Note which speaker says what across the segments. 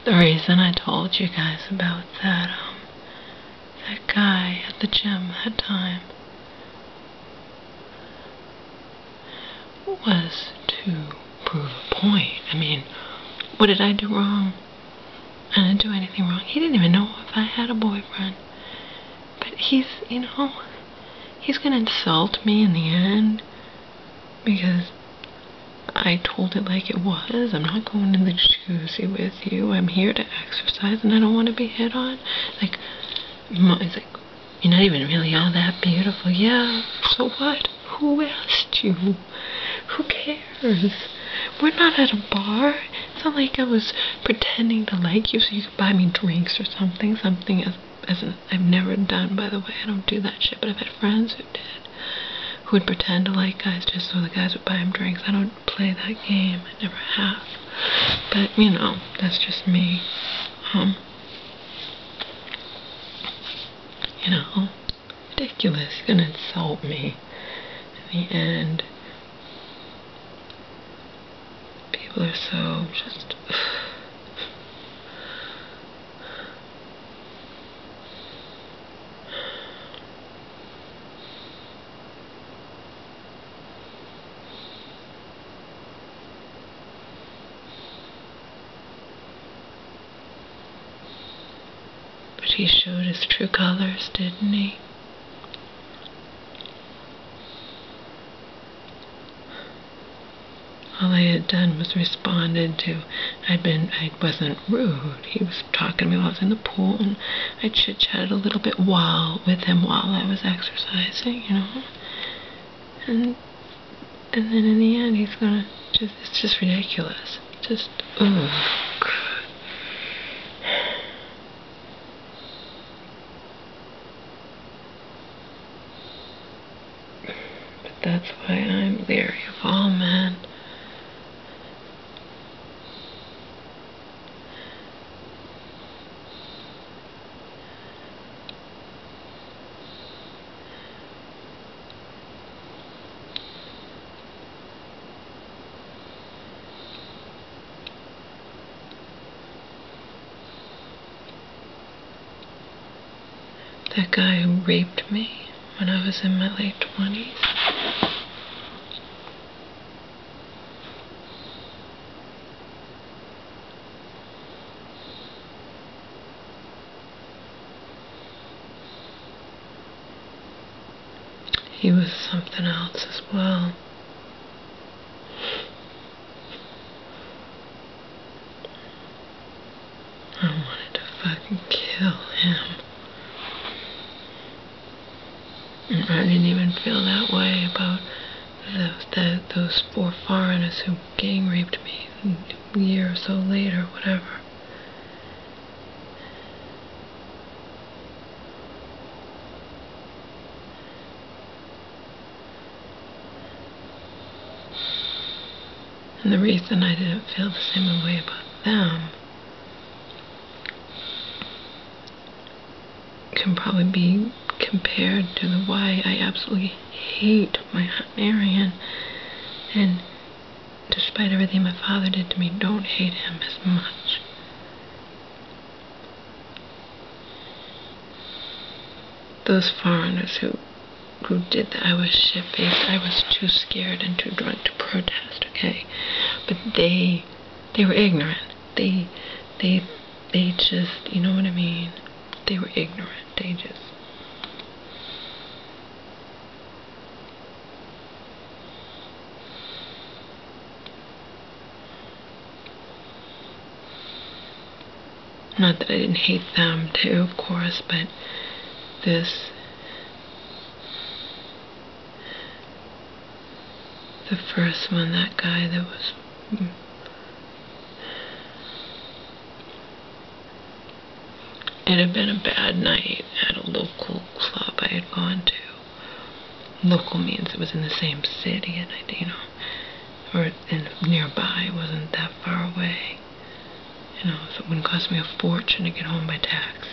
Speaker 1: The reason I told you guys about that guy at the gym that time was to prove a point. I mean, what did I do wrong? I didn't do anything wrong. He didn't even know if I had a boyfriend. But he's, you know, he's gonna insult me in the end because I told it like it was. I'm not going in the jacuzzi with you. I'm here to exercise and I don't want to be hit on. Like, he's like, you're not even really all that beautiful. Yeah, so what? Who asked you? Who cares? We're not at a bar. It's not like I was pretending to like you so you could buy me drinks or something. Something I've never done, by the way. I don't do that shit, but I've had friends who did. Who would pretend to like guys just so the guys would buy them drinks. I don't play that game. I never have. But, you know, that's just me. You know, ridiculous. He's gonna insult me. In the end, people are so just... But he showed his true colors, didn't he? All I had done was responded to. I wasn't rude. He was talking to me while I was in the pool, and I chit-chatted a little bit with him while I was exercising, you know. And then in the end, he's gonna it's just ridiculous. Just, ugh. But that's why I'm leery of all men. That guy who raped me when I was in my late 20s. He was something else as well. I wanted to fucking kill him. I didn't even feel that way about those 4 foreigners who gang raped me a year or so later, whatever. And the reason I didn't feel the same way about them can probably be compared to the why I absolutely hate my Aunt Marion, and despite everything my father did to me, don't hate him as much. Those foreigners who did that, I was shit-faced. I was too scared and too drunk to protest, okay? But they were ignorant. They just, you know what I mean? They were ignorant. They just... Not that I didn't hate them too, of course, but this... The first one, that guy that was... It had been a bad night at a local club I had gone to. Local means it was in the same city, and you know, or nearby. It wasn't that far away. You know, so it wouldn't cost me a fortune to get home by taxi.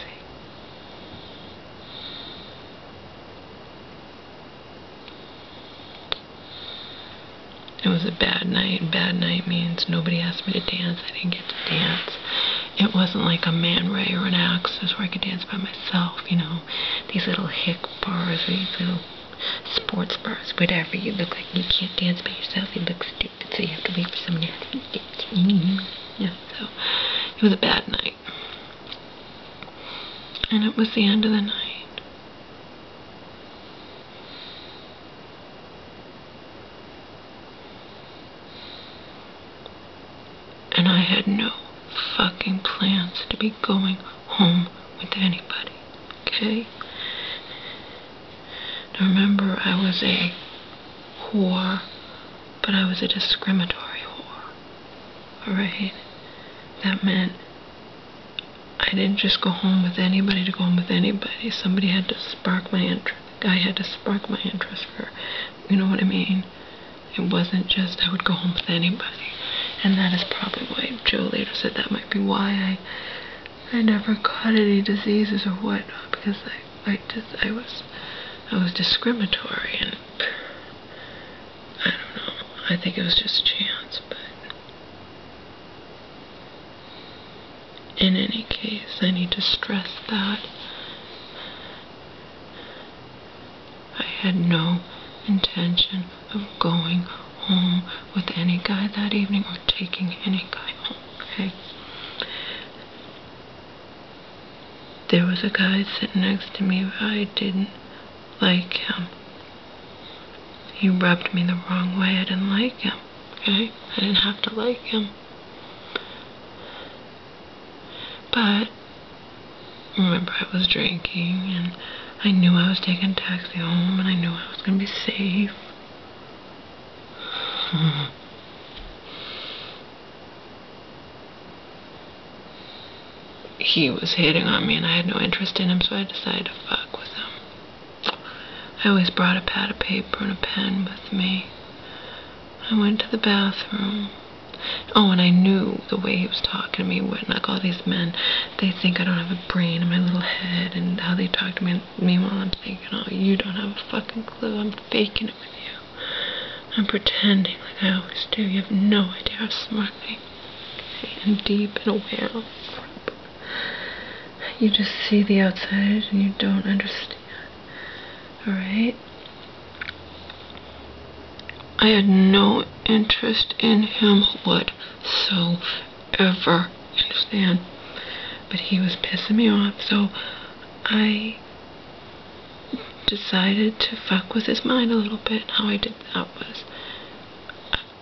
Speaker 1: It was a bad night, and bad night means nobody asked me to dance. I didn't get to dance. It wasn't like a Man Ray or an Access where I could dance by myself, you know. These little hick bars, or these little sports bars, whatever. You look like you can't dance by yourself. You look stupid, so you have to wait for somebody else to dance. Yeah, so it was a bad night. And it was the end of the night. And I had no fucking plans to be going home with anybody, okay? Now remember, I was a whore, but I was a discriminatory whore, alright? That meant I didn't just go home with anybody to go home with anybody. Somebody had to spark my interest. The guy had to spark my interest for, you know what I mean? It wasn't just I would go home with anybody. And that is probably why Joe later said that might be why I never caught any diseases or whatnot, because I was discriminatory, and I don't know. I think it was just chance, but in any case, I need to stress that I had no intention of going home with any guy that evening or taking any guy home, okay? There was a guy sitting next to me, but I didn't like him. He rubbed me the wrong way. I didn't like him, okay? I didn't have to like him. But remember, I was drinking, and I knew I was taking a taxi home, and I knew I was going to be safe. He was hitting on me, and I had no interest in him, so I decided to fuck with him. I always brought a pad of paper and a pen with me. I went to the bathroom. Oh, and I knew the way he was talking to me, like all these men, they think I don't have a brain in my little head, and how they talk to me. Meanwhile, I'm thinking, oh, you don't have a fucking clue. I'm faking it with you. I'm pretending like I always do. You have no idea how smart I am. Okay? And deep and aware of crap. You just see the outside and you don't understand. Alright? I had no interest in him whatsoever. Understand? But he was pissing me off, so I decided to fuck with his mind a little bit. How I did that was,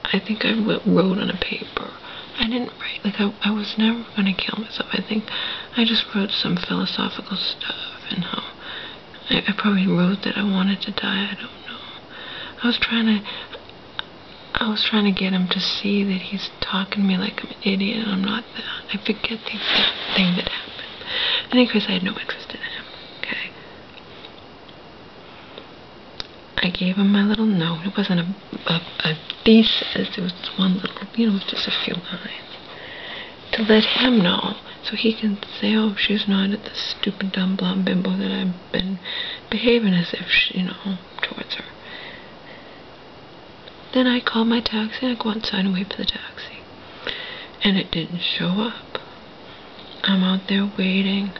Speaker 1: I think I wrote on a paper. I didn't write, like I was never going to kill myself. I think I just wrote some philosophical stuff, and how I probably wrote that I wanted to die. I don't know. I was trying to get him to see that he's talking to me like I'm an idiot, and I'm not that. I forget the exact thing that happened. In any case, I had no interest in him, okay? I gave him my little note. It wasn't a thesis. It was one little, you know, just a few lines. To let him know, so he can say, oh, she's not the stupid, dumb, blonde bimbo that I've been behaving as if, you know, towards her. Then I called my taxi, and I go outside and wait for the taxi. And it didn't show up. I'm out there waiting.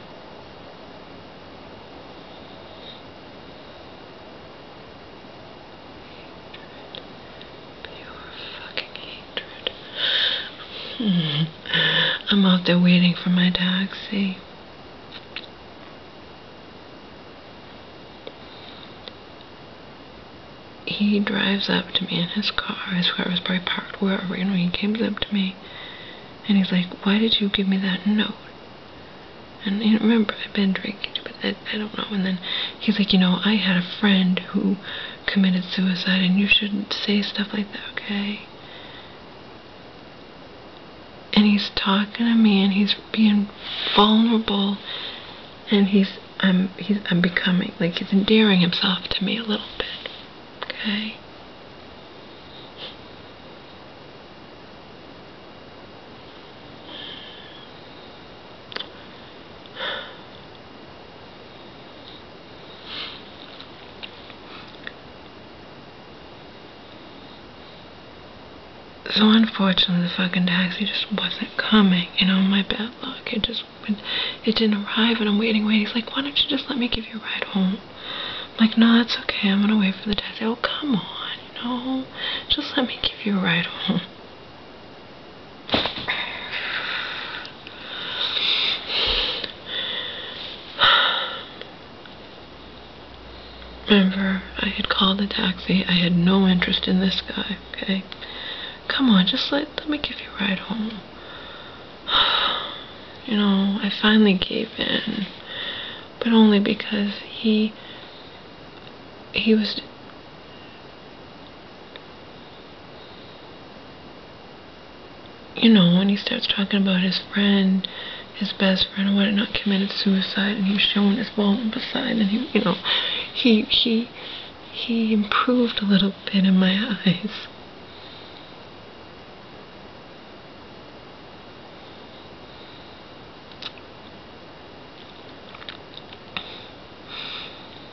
Speaker 1: I'm out there waiting for my taxi. He drives up to me in his car. His car was probably parked wherever, you know. He comes up to me, and he's like, why did you give me that note? And you know, remember, I've been drinking, but I don't know. And then he's like, you know, I had a friend who committed suicide, and you shouldn't say stuff like that, okay? And he's talking to me, and he's being vulnerable, and I'm becoming, like, he's endearing himself to me a little bit, okay? So unfortunately, the fucking taxi just wasn't coming. You know, my bad luck. It didn't arrive, and I'm waiting. He's like, why don't you just let me give you a ride home? I'm like, no, that's okay. I'm gonna wait for the taxi. Oh, come on, you know, just let me give you a ride home. Remember, I had called the taxi. I had no interest in this guy, okay? Come on, just let me give you a ride home. You know, I finally gave in, but only because he was, you know, when he starts talking about his friend, his best friend or whatnot committed suicide, and he was showing his vulnerable side, and he, you know, he improved a little bit in my eyes.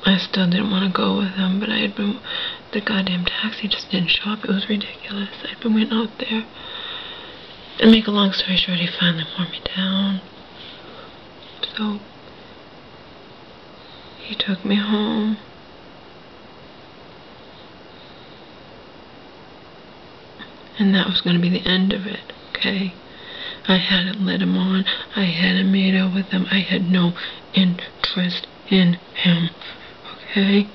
Speaker 1: I still didn't want to go with him, but the goddamn taxi just didn't show up. It was ridiculous. I'd been waiting out there. And make a long story short, he finally wore me down. So, he took me home. And that was going to be the end of it, okay? I hadn't led him on. I hadn't made out with him. I had no interest in him, okay?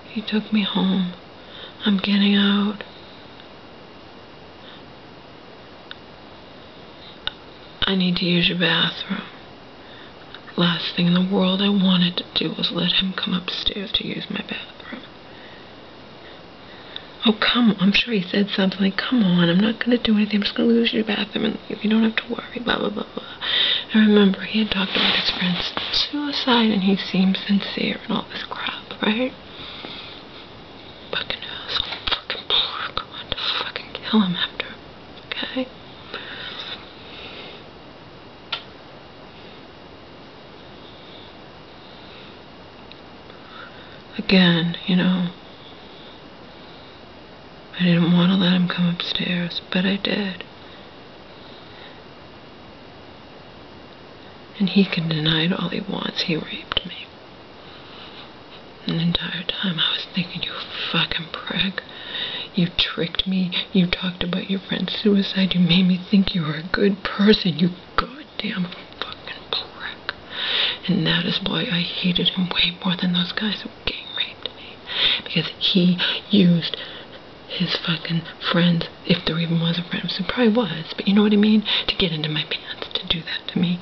Speaker 1: He took me home. I'm getting out. I need to use your bathroom. Last thing in the world I wanted to do was let him come upstairs to use my bathroom. Oh, come on. I'm sure he said something like, come on, I'm not going to do anything. I'm just going to use your bathroom and you don't have to worry, blah, blah, blah, blah. And remember, he had talked about his friend's suicide and he seemed sincere and all this crap, right? Fucking asshole. Fucking prick. I want to fucking kill him after. Okay? Again, you know, I didn't want to let him come upstairs, but I did. And he can deny it all he wants. He raped me. And the entire time I was thinking, you fucking prick. You tricked me. You talked about your friend's suicide. You made me think you were a good person. You goddamn fucking prick. And that is why I hated him way more than those guys who gang raped me. Because he used his fucking friends, if there even was a friend, so probably was, but you know what I mean, to get into my pants, to do that to me.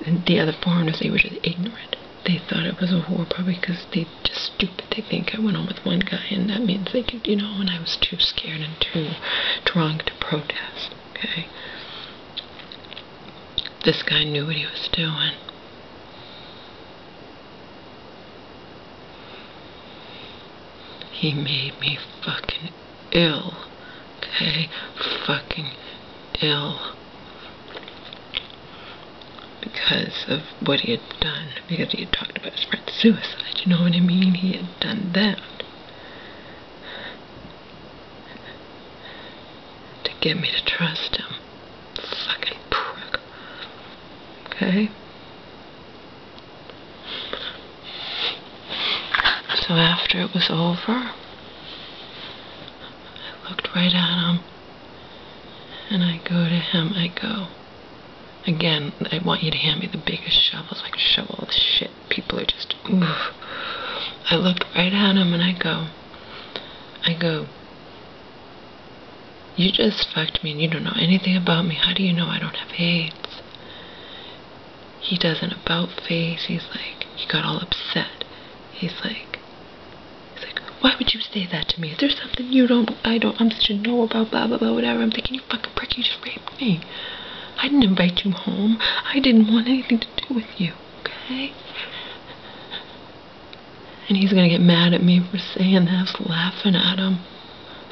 Speaker 1: And the other foreigners, they were just ignorant. They thought it was a whore, probably because they just stupid. They think I went on with one guy, and that means they could, you know, and I was too scared and too drunk to protest, okay? This guy knew what he was doing. He made me fucking ill, okay? Fucking ill. Because of what he had done. Because he had talked about his friend's suicide. You know what I mean? He had done that. To get me to trust him. Fucking prick. Okay? So after it was over, I looked right at him, and I go to him, I go, again, I want you to hand me the biggest shovel so I can shovel all the shit. People are just, oof. I looked right at him and I go, you just fucked me and you don't know anything about me. How do you know I don't have AIDS? He does an about face. He's like, he got all upset. He's like, why would you say that to me? Is there something I should know about, blah, blah, blah, whatever? I'm thinking, you fucking prick, you just raped me. I didn't invite you home. I didn't want anything to do with you, okay? And he's gonna get mad at me for saying that. I was laughing at him.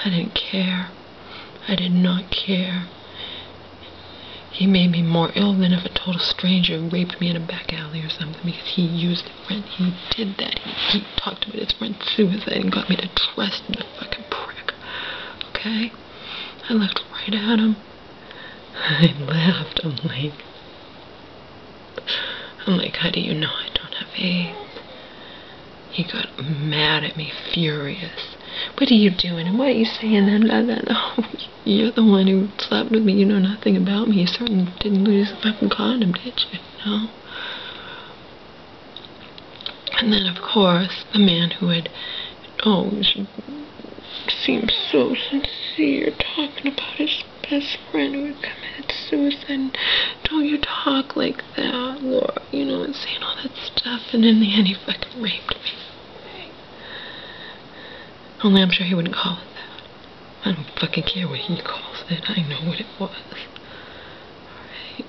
Speaker 1: I didn't care. I did not care. He made me more ill than if a total stranger raped me in a back alley or something, because he used a friend. He did that. He talked about his friend's suicide and got me to trust him, the fucking prick. Okay? I looked right at him. I laughed. I'm like, how do you know I don't have AIDS? He got mad at me, furious. What are you doing? And what are you saying? And blah, blah, blah. Oh, you're the one who slept with me. You know nothing about me. You certainly didn't lose the fucking condom, did you? No. And then, of course, the man who had always seemed so sincere, talking about his best friend who had committed suicide. Don't you talk like that, Laura? You know, and saying all that stuff. And in the end, he fucking raped me. Only I'm sure he wouldn't call it that. I don't fucking care what he calls it. I know what it was. Alright.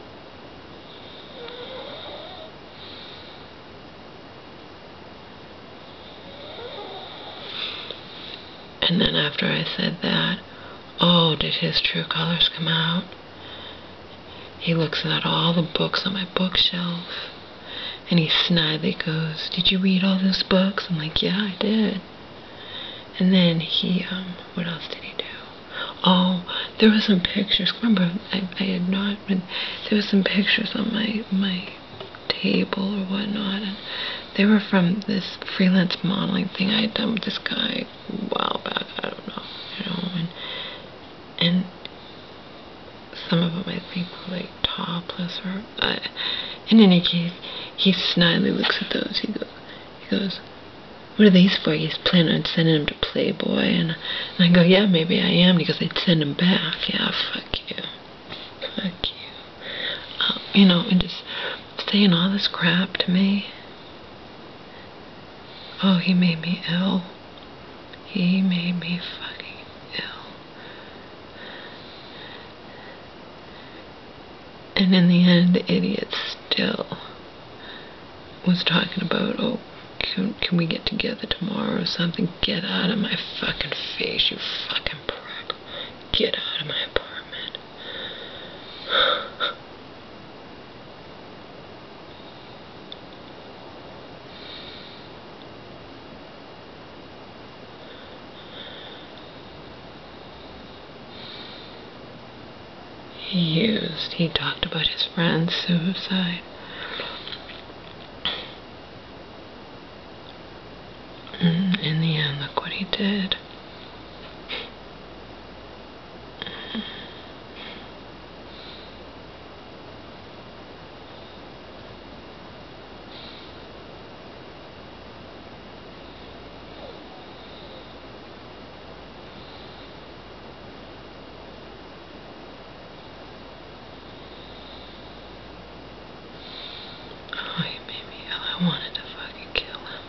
Speaker 1: And then after I said that, oh, did his true colors come out? He looks at all the books on my bookshelf, and he snidely goes, did you read all those books? I'm like, yeah, I did. And then he, what else did he do? Oh, there were some pictures. Remember, I had not been, there were some pictures on my table or whatnot, and they were from this freelance modeling thing I had done with this guy a while back. I don't know, you know, and some of them I think were like topless or, in any case, he snidely looks at those. He goes, what are these for? He's planning on sending them to Playboy. And I go, yeah, maybe I am. And he goes, I'd send them back. Yeah, fuck you. Fuck you. You know, and just saying all this crap to me. Oh, he made me ill. He made me fucking ill. And in the end, the idiot still was talking about, oh, can we get together tomorrow or something? Get out of my fucking face, you fucking prick. Get out of my apartment. He talked about his friend's suicide. In the end, look what he did. Oh, he made me ill. I wanted to fucking kill him.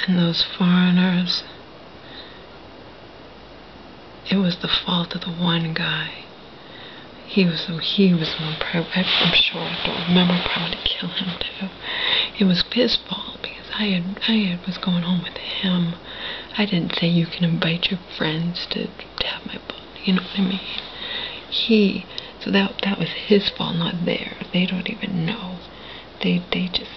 Speaker 1: And those foreigners, it was the fault of the one guy. He was the one, I'm sure, I don't remember, probably to kill him too. It was his fault because I was going home with him. I didn't say you can invite your friends to have my book, you know what I mean? So that was his fault, not theirs. They don't even know. They just...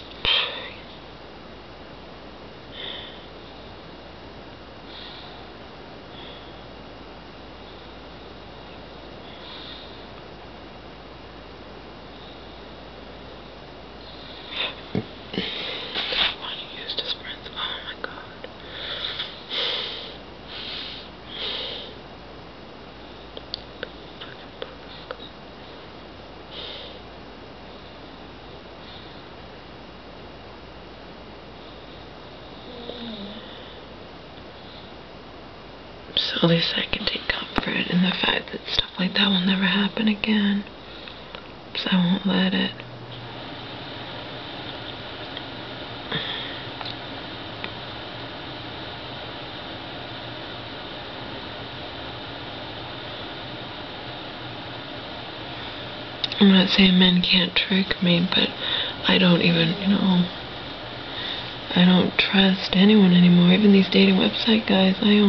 Speaker 1: So at least I can take comfort in the fact that stuff like that will never happen again. So I won't let it. I'm not saying men can't trick me, but I don't even, I don't trust anyone anymore. Even these dating website guys, I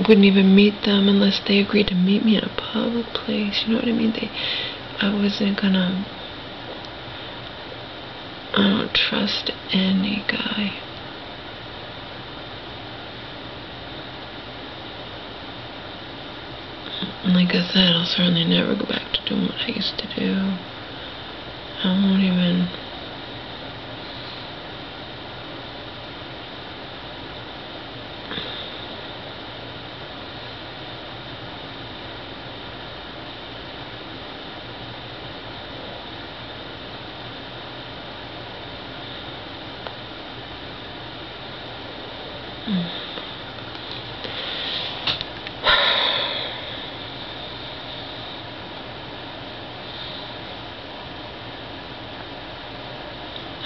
Speaker 1: wouldn't even meet them unless they agreed to meet me in a public place. You know what I mean? I wasn't gonna. I don't trust any guy. And like I said, I'll certainly never go back to doing what I used to do. I won't even.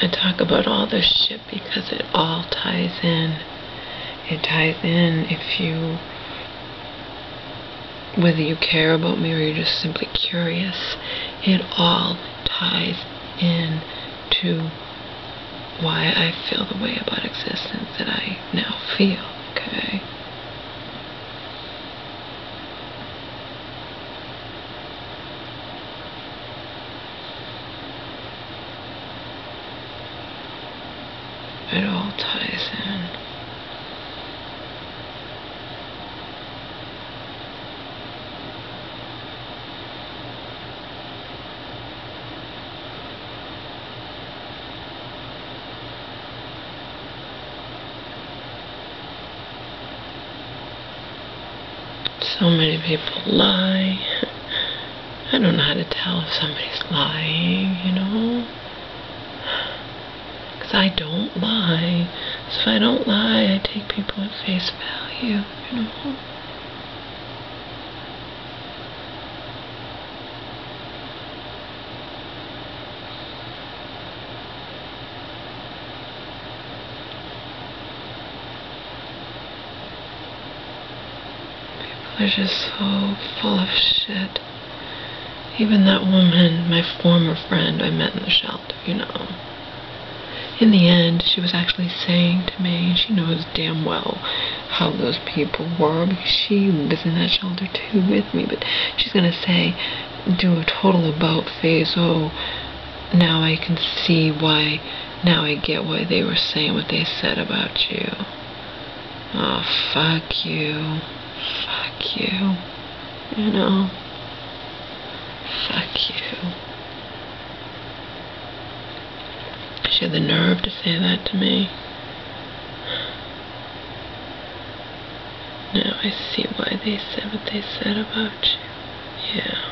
Speaker 1: I talk about all this shit because it all ties in. It ties in whether you care about me or you're just simply curious. It all ties in to why I feel the way about existence that I now feel, okay? It all ties in. So many people lie. I don't know how to tell if somebody's lying, Because I don't lie. So if I don't lie, I take people at face value, They're just so full of shit. Even that woman, my former friend I met in the shelter, In the end, she was actually saying to me, and she knows damn well how those people were, because she was in that shelter too with me, but she's going to say, do a total about face, oh, now I can see why, now I get why they were saying what they said about you. Oh, fuck you. Fuck you. Fuck you. She had the nerve to say that to me. Now I see why they said what they said about you. Yeah.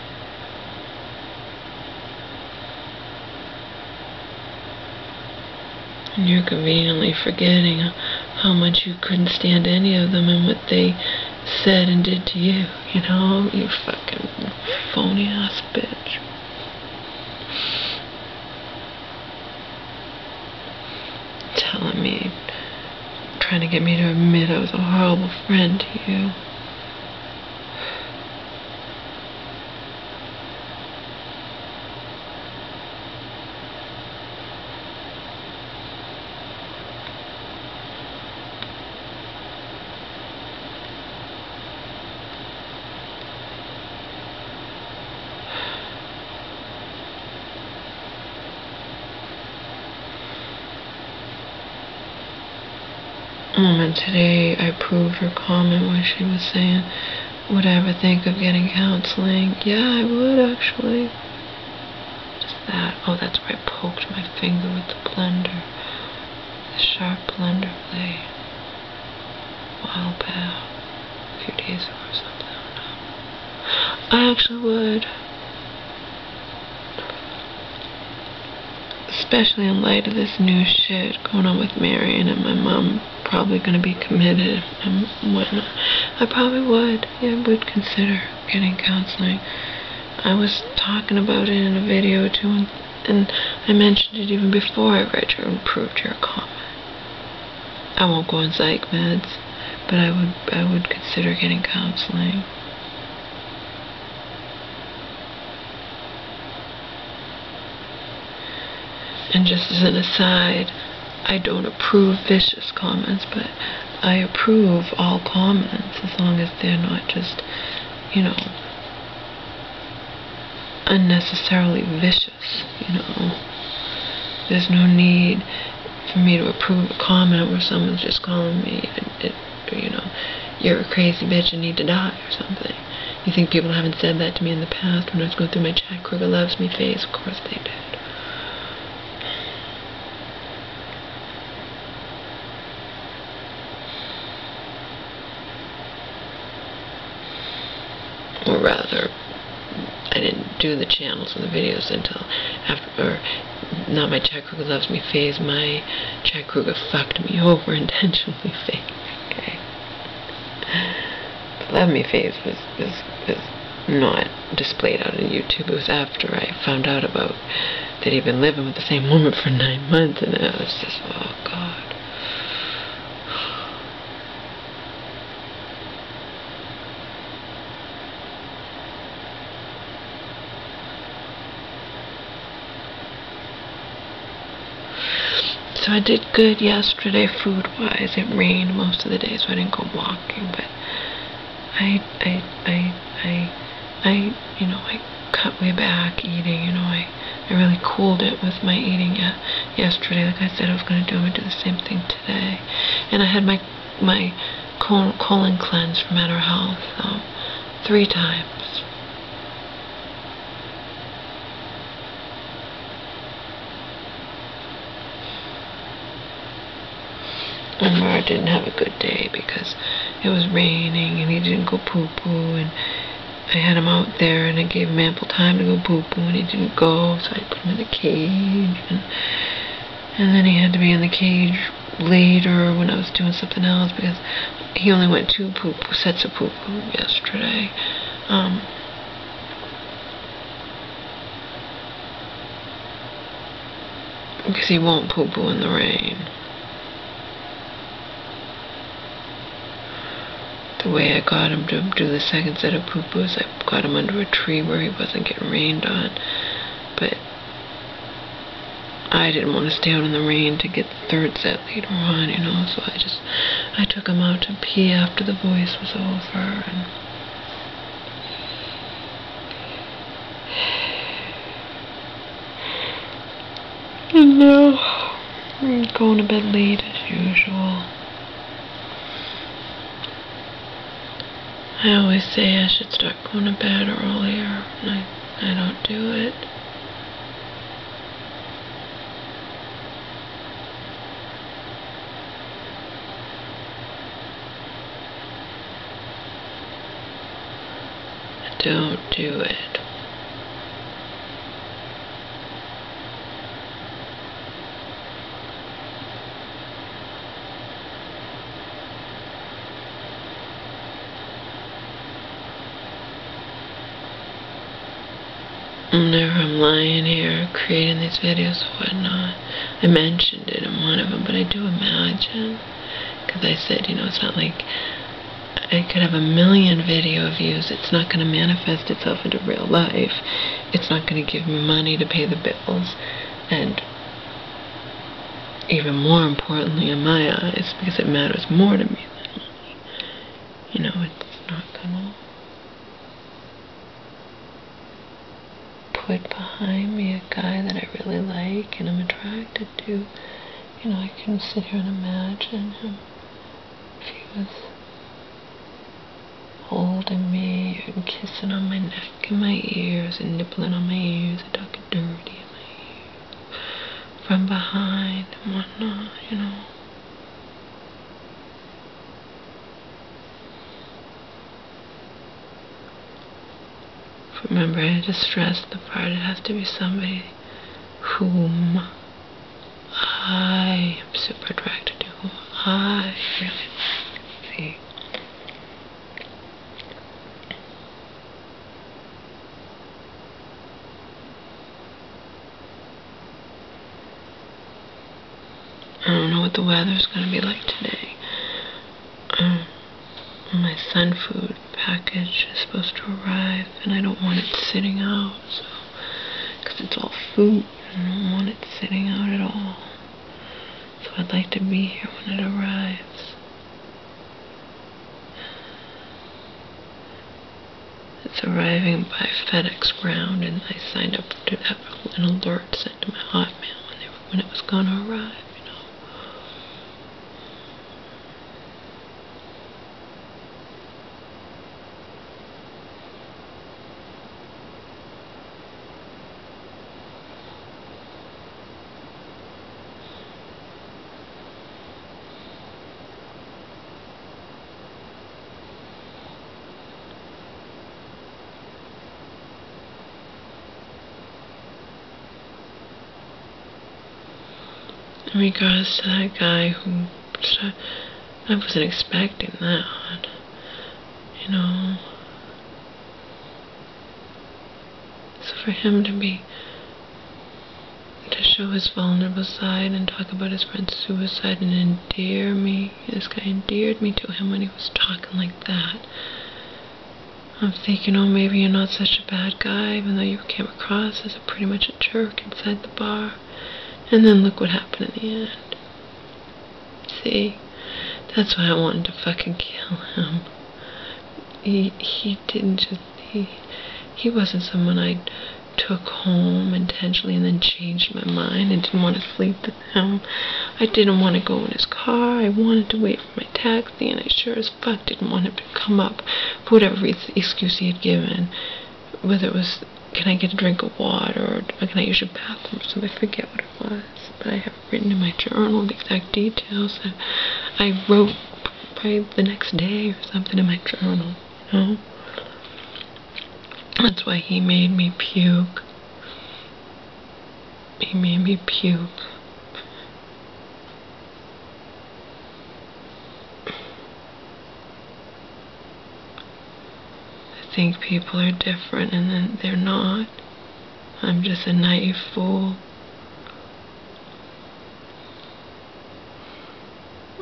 Speaker 1: And you're conveniently forgetting how much you couldn't stand any of them and what they said and did to you, You fucking phony ass bitch. Telling me, trying to get me to admit I was a horrible friend to you. And today I proved her comment where she was saying, would I ever think of getting counseling? Yeah, I would actually. What is that? Oh, that's where I poked my finger with the blender. The sharp blender blade. A while back. A few days ago or something. I don't know. I actually would. Especially in light of this new shit going on with Marion and my mom probably going to be committed and whatnot. I probably would. Yeah, I would consider getting counseling. I was talking about it in a video too, and I mentioned it even before I read your and proved your comment. I won't go on psych meds, but I would consider getting counseling. And just as an aside, I don't approve vicious comments, but I approve all comments as long as they're not just, you know, unnecessarily vicious, you know. There's no need for me to approve a comment where someone's just calling me, you know, you're a crazy bitch and need to die or something. You think people haven't said that to me in the past when I was going through my Chad Kruger loves me phase? Of course they did. Or rather, I didn't do the channels and the videos until after, or not my Chad Kruger loves me phase, my Chad Kruger fucked me over intentionally phase. Okay. The love me phase was not displayed out on YouTube. It was after I found out about that he'd been living with the same woman for 9 months, and I was just, oh God. So I did good yesterday food-wise. It rained most of the day, so I didn't go walking, but you know, I cut way back eating, you know, I really cooled it with my eating yesterday. Like I said I was going to do, I'm going to do the same thing today. And I had my colon cleanse from Matter Health 3 times. And Mara didn't have a good day because it was raining and he didn't go poo-poo, and I had him out there and I gave him ample time to go poo-poo and he didn't go, so I put him in the cage, and then he had to be in the cage later when I was doing something else because he only went 2 poo-poo sets of poo-poo yesterday. Because he won't poo-poo in the rain. The way I got him to do the second set of poo-poos, I got him under a tree where he wasn't getting rained on. But I didn't want to stay out in the rain to get the 3rd set later on, you know, so I took him out to pee after the voice was over, and now I'm going to bed late as usual. I always say I should start going to bed earlier, and I don't do it. I don't do it. Whenever I'm lying here creating these videos or whatnot, I mentioned it in one of them, but I do imagine, because I said, you know, it's not like I could have 1 million video views. It's not going to manifest itself into real life. It's not going to give me money to pay the bills, and even more importantly in my eyes, because it matters more to me than money, you know, it's not going to put behind me a guy that I really like and I'm attracted to. You know, I can sit here and imagine him if he was holding me and kissing on my neck and my ears and nippling on my ears and talking dirty in my ears from behind and whatnot, you know. Remember, I just stressed the part, it has to be somebody whom I am super attracted to, whom I really like. See? I don't know what the weather's going to be like today. My sun food package is supposed to arrive, and I don't want it sitting out, so, because it's all food, I don't want want it sitting out at all. So I'd like to be here when it arrives. It's arriving by FedEx ground, and I signed up to have an alert sent to my Hotmail when it was going to arrive, you know. In regards to that guy who, I wasn't expecting that, you know. So for him to show his vulnerable side and talk about his friend's suicide and endear me, this guy endeared me to him when he was talking like that. I'm thinking, oh, maybe you're not such a bad guy, even though you came across as pretty much a jerk inside the bar. And then look what happened in the end. See? That's why I wanted to fucking kill him. He didn't just... He wasn't someone I took home intentionally and then changed my mind and didn't want to sleep with him. I didn't want to go in his car. I wanted to wait for my taxi, and I sure as fuck didn't want him to come up for whatever excuse he had given. Whether it was, can I get a drink of water, or can I use your bathroom or something? I forget what it was. But I have written in my journal the exact details that I wrote probably the next day or something in my journal, you know? That's why he made me puke. He made me puke. I think people are different, and then they're not. I'm just a naive fool.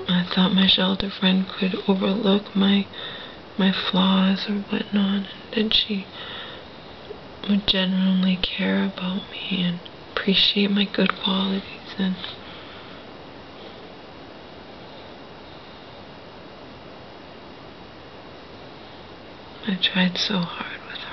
Speaker 1: I thought my shelter friend could overlook my flaws or whatnot, and that she would genuinely care about me and appreciate my good qualities. And I tried so hard with her.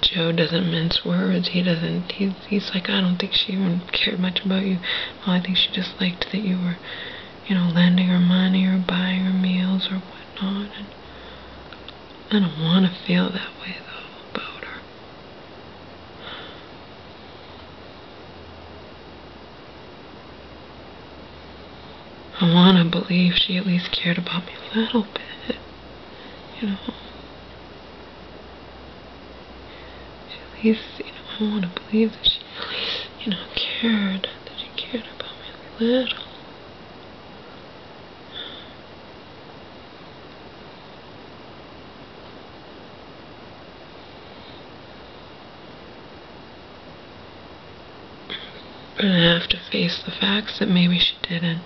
Speaker 1: Joe doesn't mince words. He's like, I don't think she even cared much about you. Well, I think she just liked that you were, you know, lending her money or buying her meals or whatnot. And I don't want to feel that way, though, about her. I want to believe she at least cared about me a little bit, you know. At least, you know, I want to believe that she at least, you know, cared, that she cared about me a little. But I have to face the facts that maybe she didn't.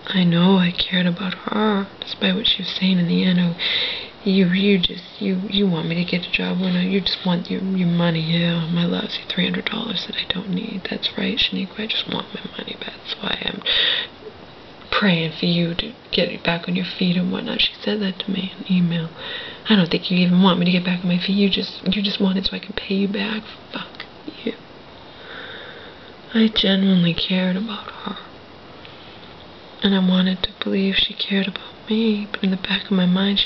Speaker 1: I know I cared about her, despite what she was saying in the end. Oh, you want me to get a job when you just want your money. Yeah, my lousy $300 that I don't need. That's right, Shaniqua, I just want my money back. That's why I'm praying for you to get back on your feet and whatnot. She said that to me in an email. I don't think you even want me to get back on my feet. You just want it so I can pay you back. Fuck you. I genuinely cared about her. And I wanted to believe she cared about me, but in the back of my mind,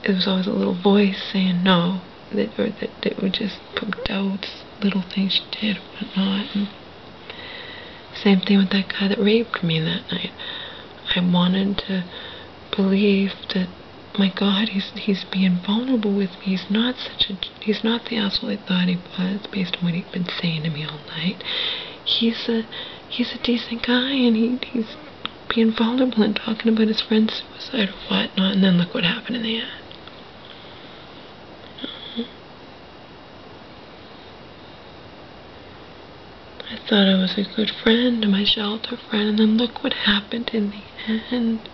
Speaker 1: it was always a little voice saying no, that would just put doubts, little things she did or whatnot. And same thing with that guy that raped me that night. I wanted to believe that, my God, he's being vulnerable with me. He's not the asshole I thought he was, based on what he'd been saying to me all night. He's a decent guy, and he's being vulnerable and talking about his friend's suicide or whatnot, and then look what happened in the end. I thought I was a good friend, my shelter friend, and then look what happened in the end.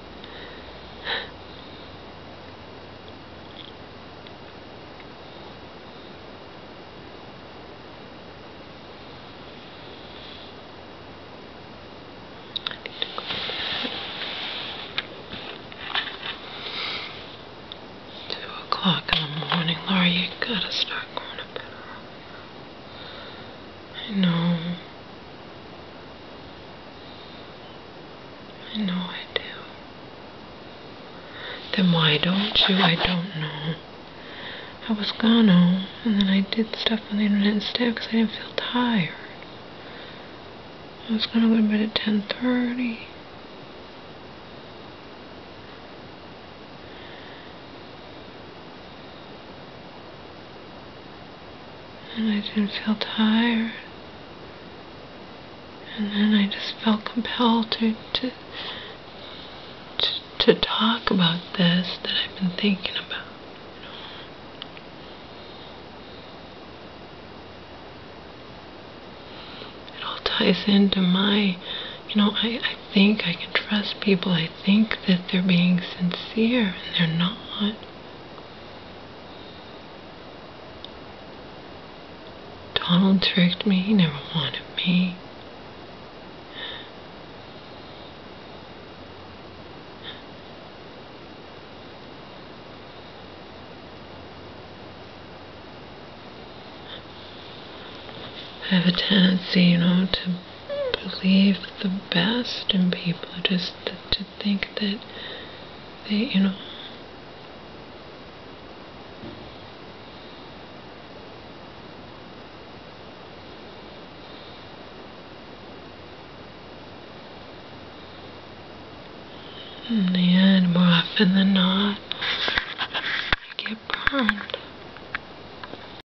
Speaker 1: I need to go to bed. 2 o'clock in the morning, Laura, you gotta start going to bed early. I know. I know I do. Then why don't you? I don't know. I was gonna, and then I did stuff on the internet instead because I didn't feel tired. I was gonna go to bed at 10:30. And I didn't feel tired. And then I just felt compelled to talk about this that I've been thinking about. It all ties into my, I think I can trust people. I think that they're being sincere, and they're not. Donald tricked me. He never wanted me. I have a tendency, to believe the best in people, just to think that they, in the end, more often than not, I get burned.